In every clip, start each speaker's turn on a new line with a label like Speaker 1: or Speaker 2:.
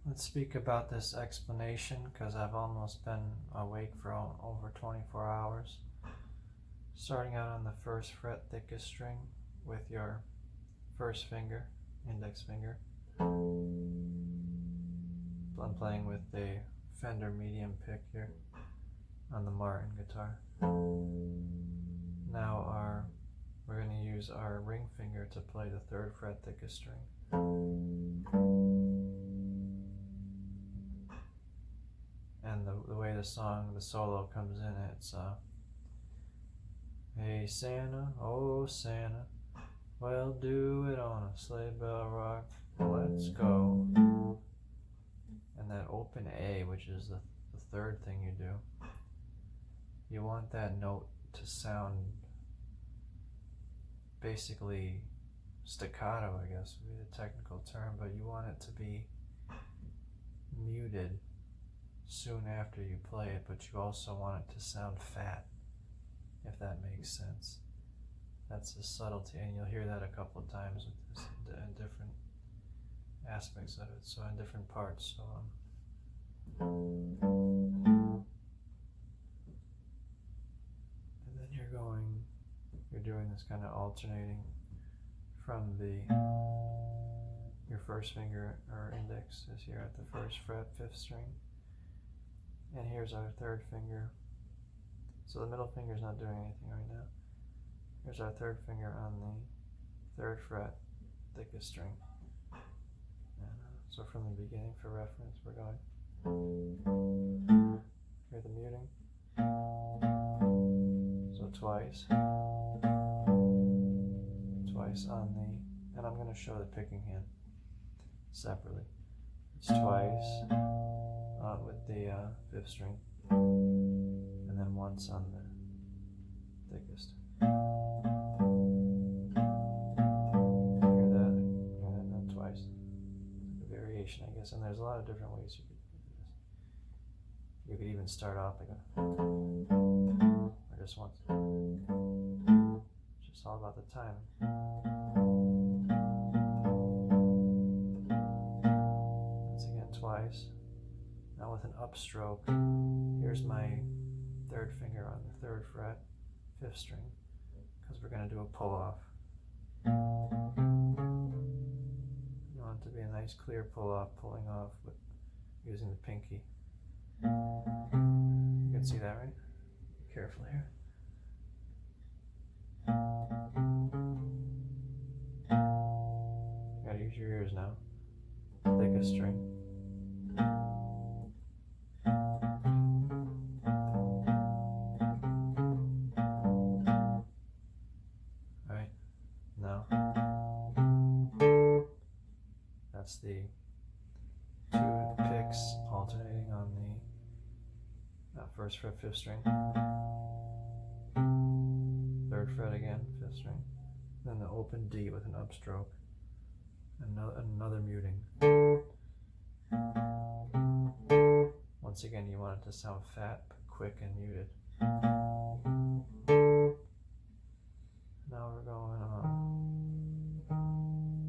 Speaker 1: Let's speak about this explanation because I've almost been awake for over 24 hours. Starting out on the first fret thickest string with your first finger, index finger. I'm playing with the Fender medium pick here on the Martin guitar. Now we're going to use our ring finger to play the third fret thickest string. And the way the solo comes in, it's hey Santa, oh Santa, well do it on a Sleigh Bell Rock, let's go. And that open A, which is the third thing you do, you want that note to sound basically staccato, I guess would be the technical term, but you want it to be muted soon after you play it, but you also want it to sound fat, if that makes sense. That's the subtlety, and you'll hear that a couple of times with this in different aspects of it, so in different parts. So and then you're doing this kind of alternating from your first finger or index is here at the first fret, 5th string. And here's our third finger. So the middle finger is not doing anything right now. Here's our third finger on the 3rd fret, thickest string. And, so from the beginning, for reference, we're going. Hear the muting. So twice on the, and I'm going to show the picking hand separately. It's twice with the 5th string, and then once on the thickest. Hear that? And then twice. A variation, I guess. And there's a lot of different ways you could do this. You could even start off like a, or just once. It's just all about the timing. Twice. Now with an upstroke, here's my 3rd finger on the 3rd fret, 5th string, because we're going to do a pull off. You want it to be a nice clear pull off, pulling off with using the pinky. You can see that, right? Be careful here. You gotta use your ears now. Thickest string. That's the two picks alternating on the first fret, 5th string, 3rd fret again, 5th string, then the open D with an upstroke, another muting. Once again, you want it to sound fat, but quick and muted. Now we're going on.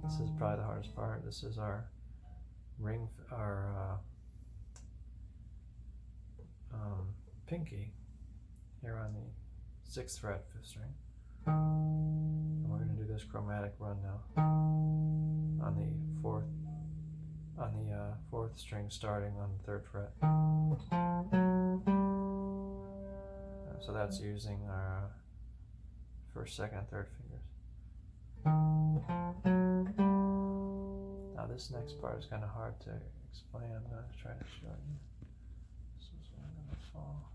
Speaker 1: This is probably the hardest part. This is our pinky here on the 6th fret, 5th string. And we're going to do this chromatic run now on the 4th string, starting on the 3rd fret. So that's using our 1st, 2nd, and 3rd fingers. Now this next part is kind of hard to explain. I'm going to try to show you. This is where I'm going to fall.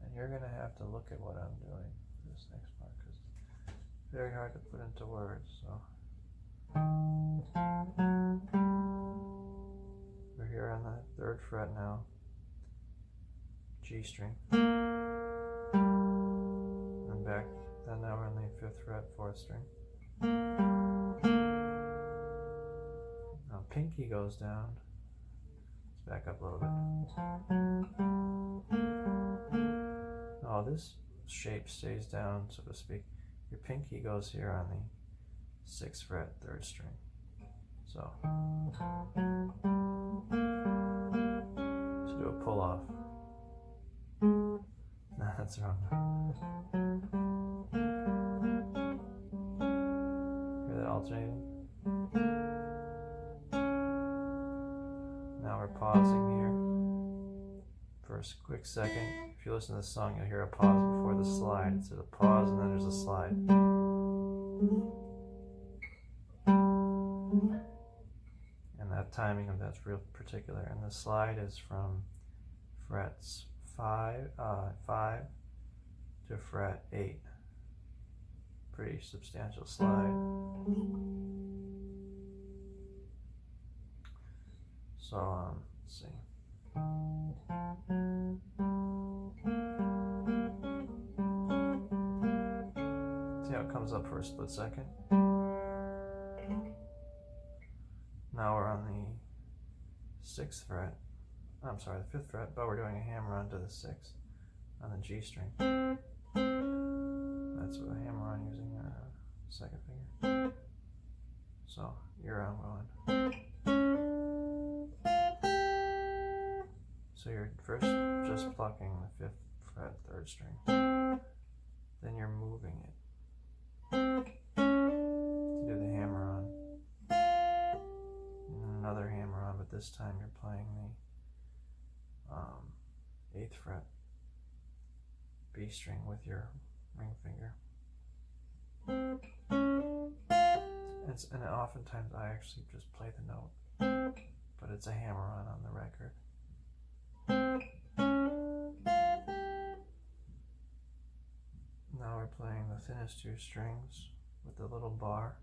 Speaker 1: And you're going to have to look at what I'm doing for this next part, because it's very hard to put into words. So we're here on the 3rd fret now, G string, and back. Then now we're on the 5th fret, 4th string. Now pinky goes down. Let's back up a little bit. Oh, this shape stays down, so to speak. Your pinky goes here on the 6th fret, 3rd string. So do a pull off. Nah, that's wrong. Hear that alternating? Now we're pausing here for a quick second. If you listen to the song, you'll hear a pause before the slide. It's a pause and then there's a slide. And that timing of that's real particular. And the slide is from frets 5 to fret 8. Pretty substantial slide. So let's see. See how it comes up for a split second. Now we're on the 6th fret. I'm sorry, the 5th fret, but we're doing a hammer on to the 6th on the G string. That's what a hammer on using our 2nd finger. So you're on going. So you're first just plucking the 5th fret, 3rd string. Then you're moving it to do the hammer on. And another hammer on, but this time you're playing the 8th fret B string with your ring finger. And oftentimes I actually just play the note, but it's a hammer on the record. Now we're playing the thinnest 2 strings with the little bar,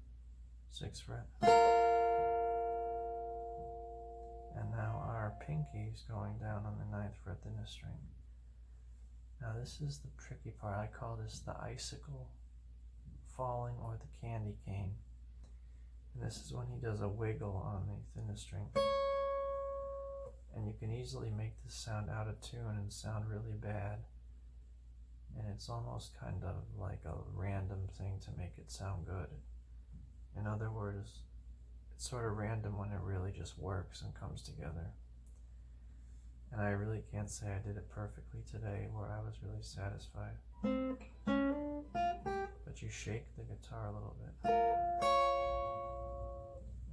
Speaker 1: 6th fret. And now our pinky's going down on the 9th fret, thinnest string. Now this is the tricky part. I call this the icicle falling or the candy cane. And this is when he does a wiggle on the thinnest string. And you can easily make this sound out of tune and sound really bad. And it's almost kind of like a random thing to make it sound good. In other words, it's sort of random when it really just works and comes together. And I really can't say I did it perfectly today where I was really satisfied. But you shake the guitar a little bit.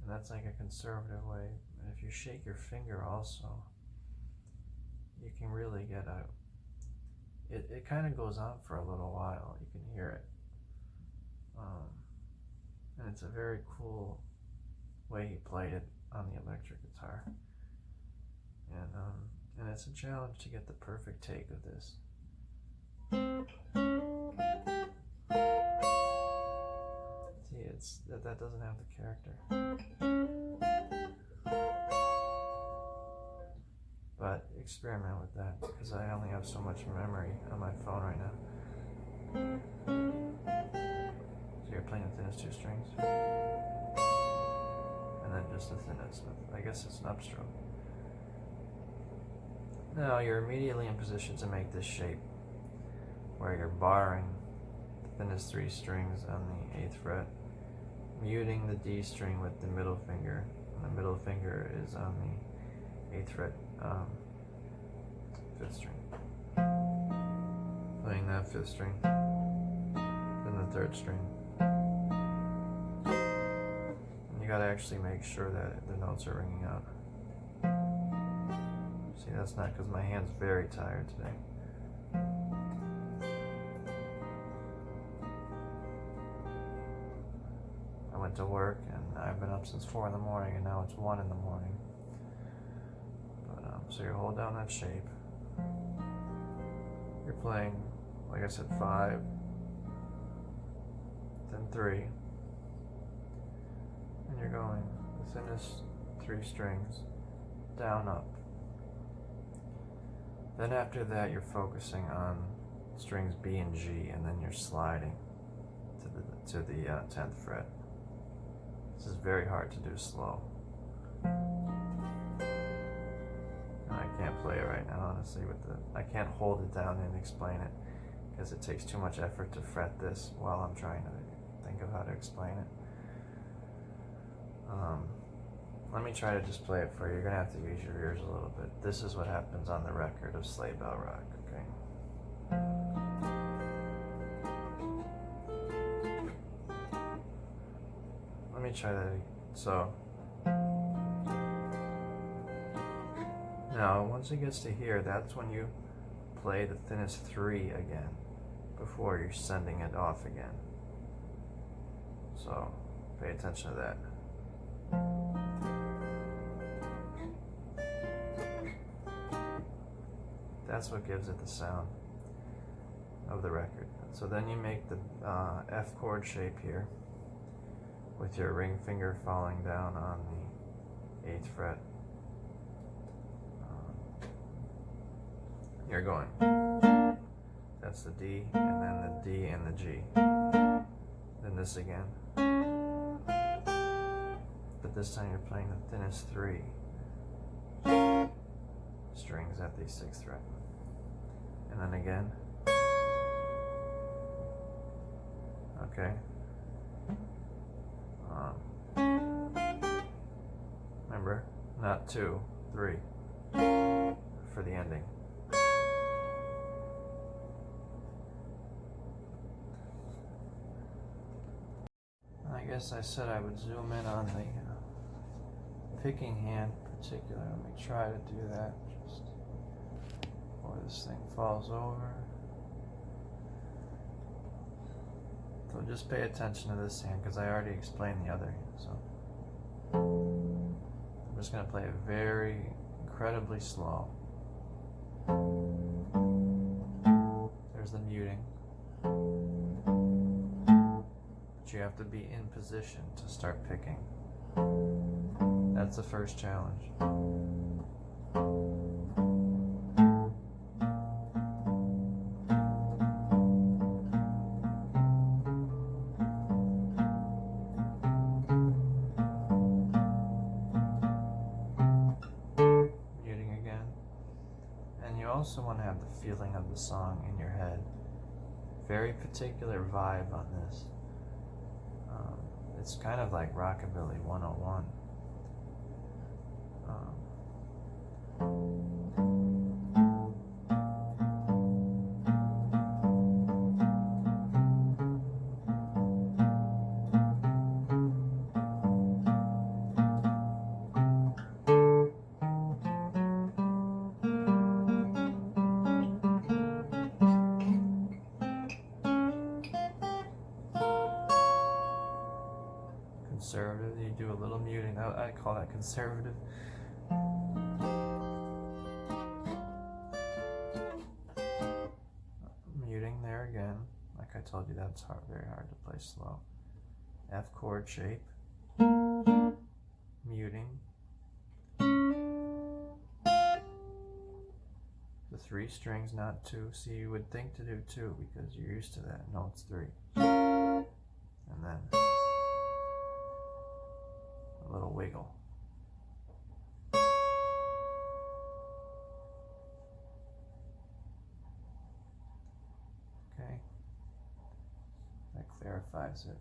Speaker 1: And that's like a conservative way. And if you shake your finger also, you can really get out. It kind of goes on for a little while. You can hear it. And it's a very cool way he played it on the electric guitar. And it's a challenge to get the perfect take of this. See, that doesn't have the character. But experiment with that, because I only have so much memory on my phone right now. So you're playing the thinnest 2 strings, and then just the thinnest. I guess it's an upstroke. Now you're immediately in position to make this shape, where you're barring the thinnest 3 strings on the 8th fret, muting the D string with the middle finger, and the middle finger is on the 8th fret, 5th string. Playing that 5th string, then the 3rd string. And you gotta actually make sure that the notes are ringing out. See, that's not because my hand's very tired today. I went to work and I've been up since 4 in the morning, and now it's 1 in the morning. But so you hold down that shape. You're playing, like I said, 5, then 3, and you're going the thinnest 3 strings, down, up. Then after that, you're focusing on strings B and G, and then you're sliding to the 10th fret. This is very hard to do slow. I can't play it right now, honestly. I can't hold it down and explain it, because it takes too much effort to fret this while I'm trying to think of how to explain it. Let me try to just play it for you. You're gonna have to use your ears a little bit. This is what happens on the record of Sleigh Bell Rock, okay? Let me try that. So, now once it gets to here, that's when you play the thinnest 3 again, before you're sending it off again. So, pay attention to that. That's what gives it the sound of the record. So then you make the F chord shape here, with your ring finger falling down on the 8th fret. You're going. That's the D, and then the D and the G. Then this again. But this time you're playing the thinnest 3 strings at the 6th fret. And then again. Okay. Remember, not 2, 3 for the ending. I guess I said I would zoom in on the picking hand in particular. Let me try to do that just before this thing falls over. So just pay attention to this hand, because I already explained the other hand. So I'm just going to play it very incredibly slow. There's the muting. But you have to be in position to start picking. That's the first challenge. Also want to have the feeling of the song in your head. Very particular vibe on this. It's kind of like Rockabilly 101. Conservative, you do a little muting. I call that conservative. Muting there again. Like I told you, that's very hard to play slow. F chord shape, muting, the 3 strings, not 2. See, you would think to do 2 because you're used to that. No, it's 3. And then a little wiggle. Okay, that clarifies it.